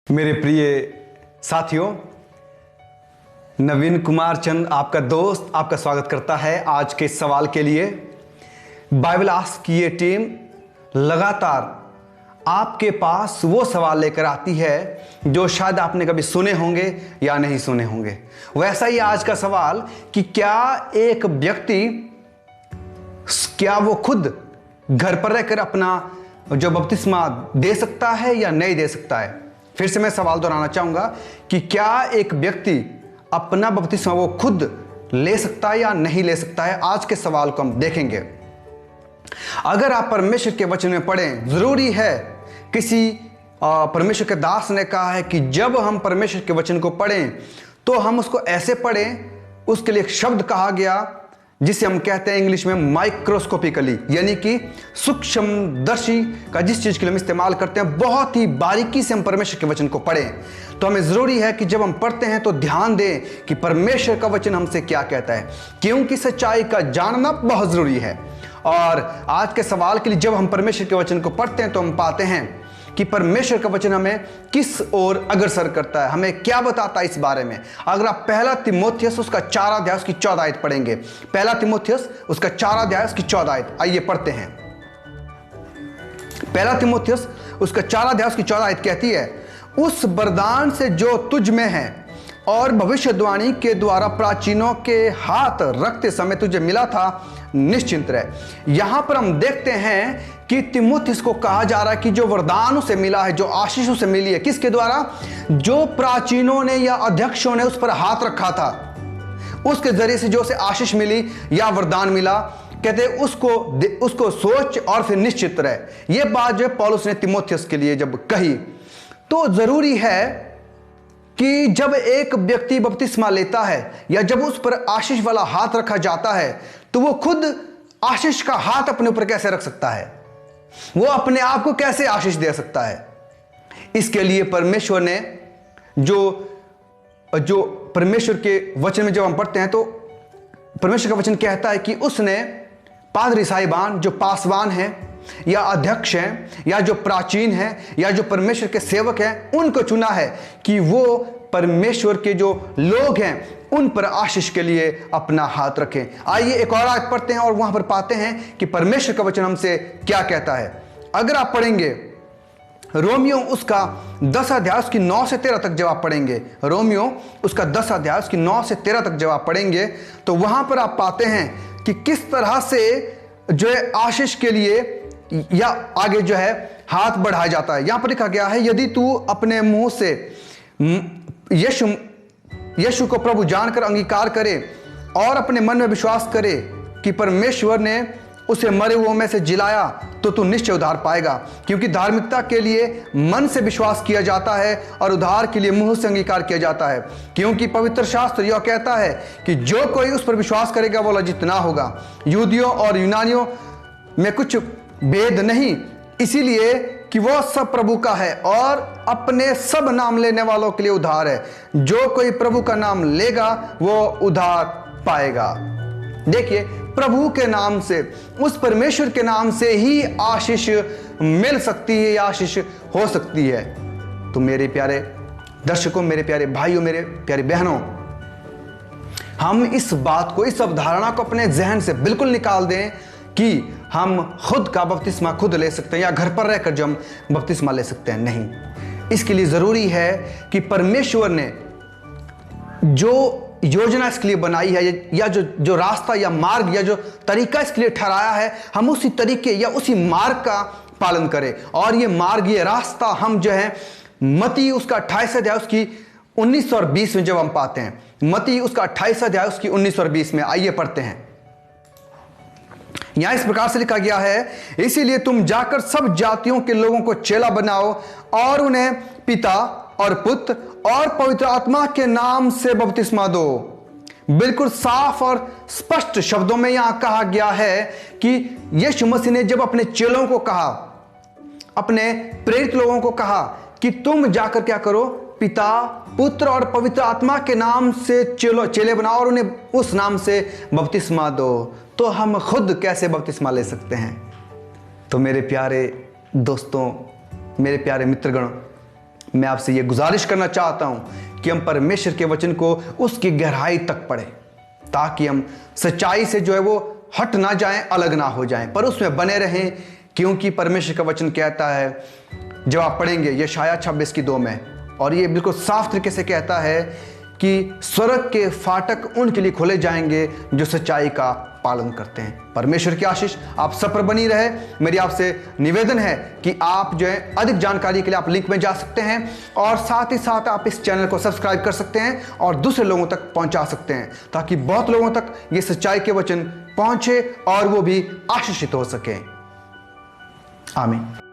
मेरे प्रिय साथियों, नवीन कुमार चंद आपका दोस्त आपका स्वागत करता है आज के सवाल के लिए। बाइबल आस्क की ये टीम लगातार आपके पास वो सवाल लेकर आती है जो शायद आपने कभी सुने होंगे या नहीं सुने होंगे। वैसा ही आज का सवाल कि क्या एक व्यक्ति वो खुद घर पर रहकर अपना जो बपतिस्मा दे सकता है या नहीं दे सकता है। फिर से मैं सवाल दोहराना चाहूंगा कि क्या एक व्यक्ति अपना बपतिस्मा वो खुद ले सकता है या नहीं ले सकता है। आज के सवाल को हम देखेंगे। अगर आप परमेश्वर के वचन में पढ़ें, जरूरी है, किसी परमेश्वर के दास ने कहा है कि जब हम परमेश्वर के वचन को पढ़ें तो हम उसको ऐसे पढ़ें, उसके लिए एक शब्द कहा गया जिसे हम कहते हैं इंग्लिश में माइक्रोस्कोपिकली, यानी कि सूक्ष्मदर्शी का जिस चीज के लिए हम इस्तेमाल करते हैं, बहुत ही बारीकी से हम परमेश्वर के वचन को पढ़ें। तो हमें जरूरी है कि जब हम पढ़ते हैं तो ध्यान दें कि परमेश्वर का वचन हमसे क्या कहता है, क्योंकि सच्चाई का जानना बहुत जरूरी है। और आज के सवाल के लिए जब हम परमेश्वर के वचन को पढ़ते हैं तो हम पाते हैं कि परमेश्वर का वचन हमें किस ओर अग्रसर करता है, हमें क्या बताता है इस बारे में। अगर आप पहला तीमुथियुस उसका 4 अध्याय उसकी 14 आयत पढ़ेंगे, पहला तीमुथियुस उसका 4 अध्याय उसकी 14 आयत, आइए पढ़ते हैं। पहला तीमुथियुस उसका 4 अध्याय उसकी 14 आयत कहती है, उस वरदान से जो तुझ में है और भविष्यवाणी के द्वारा प्राचीनों के हाथ रखते समय तुझे मिला था, निश्चिंत रहे। यहां पर हम देखते हैं कि तीमुथियुस को कहा जा रहा है कि जो वरदान उसे मिला है, जो आशीष उसे मिली है, किसके द्वारा? जो प्राचीनों ने या अध्यक्षों ने उस पर हाथ रखा था, उसके जरिए से जो उसे आशीष मिली या वरदान मिला, कहते उसको सोच और फिर निश्चित रहे। यह बात जो पौलुस ने तीमुथियुस के लिए जब कही, तो जरूरी है कि जब एक व्यक्ति बपतिस्मा लेता है या जब उस पर आशीष वाला हाथ रखा जाता है तो वो खुद आशीष का हाथ अपने ऊपर कैसे रख सकता है, वो अपने आप को कैसे आशीष दे सकता है। इसके लिए परमेश्वर ने जो परमेश्वर के वचन में जब हम पढ़ते हैं तो परमेश्वर का वचन कहता है कि उसने पादरी साहिबान जो पासवान हैं या अध्यक्ष हैं या जो प्राचीन हैं या जो परमेश्वर के सेवक हैं, उनको चुना है कि वो परमेश्वर के जो लोग हैं उन पर आशीष के लिए अपना हाथ रखें। आइए एक और आयत पढ़ते हैं और वहां पर पाते हैं कि परमेश्वर का वचन हमसे क्या कहता है। अगर आप पढ़ेंगे रोमियो उसका 10 अध्याय उसकी 9 से 13 तक जब आप पढ़ेंगे, रोमियो उसका 10 अध्याय उसकी 9 से 13 तक जब आप पढ़ेंगे तो वहां पर आप पाते हैं कि किस तरह से जो है आशीष के लिए या आगे जो है हाथ बढ़ाया जाता है। यहां पर लिखा गया है, यदि तू अपने मुंह से यीशु को प्रभु जानकर अंगीकार करे और अपने मन में विश्वास करे कि परमेश्वर ने उसे मरे हुओं में से जिलाया तो तू निश्चय उद्धार पाएगा। क्योंकि धार्मिकता के लिए मन से विश्वास किया जाता है और उद्धार के लिए मुंह से अंगीकार किया जाता है। क्योंकि पवित्र शास्त्र यह कहता है कि जो कोई उस पर विश्वास करेगा वो लज्जित ना होगा। यहूदियों और यूनानियों में कुछ भेद नहीं, इसीलिए कि वो सब प्रभु का है और अपने सब नाम लेने वालों के लिए उद्धार है। जो कोई प्रभु का नाम लेगा वो उद्धार पाएगा। देखिए, प्रभु के नाम से, उस परमेश्वर के नाम से ही आशीष मिल सकती है, आशीष हो सकती है। तो मेरे प्यारे दर्शकों, मेरे प्यारे भाइयों, मेरे प्यारी बहनों, हम इस बात को, इस अवधारणा को अपने जहन से बिल्कुल निकाल दें कि हम खुद का बपतिस्मा खुद ले सकते हैं या घर पर रहकर जो हम बपतिस्मा ले सकते हैं। नहीं, इसके लिए जरूरी है कि परमेश्वर ने जो योजना इसके लिए बनाई है या जो रास्ता या मार्ग या जो तरीका इसके लिए ठहराया है, हम उसी तरीके या उसी मार्ग का पालन करें। और ये मार्ग, ये रास्ता हम जो है मत्ती उसका 28 अध्याय उसकी 19 और 20 में जब हम पाते हैं, मत्ती उसका 28 अध्याय उसकी 19 और 20 में, आइए पढ़ते हैं। यहां इस प्रकार से लिखा गया है, इसीलिए तुम जाकर सब जातियों के लोगों को चेला बनाओ और उन्हें पिता और पुत्र और पवित्र आत्मा के नाम से बपतिस्मा दो। बिल्कुल साफ और स्पष्ट शब्दों में यहां कहा गया है कि यीशु मसीह ने जब अपने चेलों को कहा, अपने प्रेरित लोगों को कहा कि तुम जाकर क्या करो, पिता, पुत्र और पवित्र आत्मा के नाम से चेले बनाओ और उन्हें उस नाम से बपतिस्मा दो। तो हम खुद कैसे बपतिस्मा ले सकते हैं? तो मेरे प्यारे दोस्तों, मेरे प्यारे मित्रगण, मैं आपसे ये गुजारिश करना चाहता हूँ कि हम परमेश्वर के वचन को उसकी गहराई तक पढ़ें, ताकि हम सच्चाई से जो है वो हट ना जाएं, अलग ना हो जाएं, पर उसमें बने रहें। क्योंकि परमेश्वर का वचन कहता है, जब आप पढ़ेंगे यशायाह 26:2 में, और ये बिल्कुल साफ तरीके से कहता है कि स्वर्ग के फाटक उनके लिए खोले जाएंगे जो सच्चाई का पालन करते हैं। परमेश्वर की आशीष आप सब पर बनी रहे। मेरी आपसे निवेदन है कि आप जो है अधिक जानकारी के लिए आप लिंक में जा सकते हैं, और साथ ही साथ आप इस चैनल को सब्सक्राइब कर सकते हैं और दूसरे लोगों तक पहुंचा सकते हैं, ताकि बहुत लोगों तक ये सच्चाई के वचन पहुंचे और वो भी आशीषित हो सके। आमीन।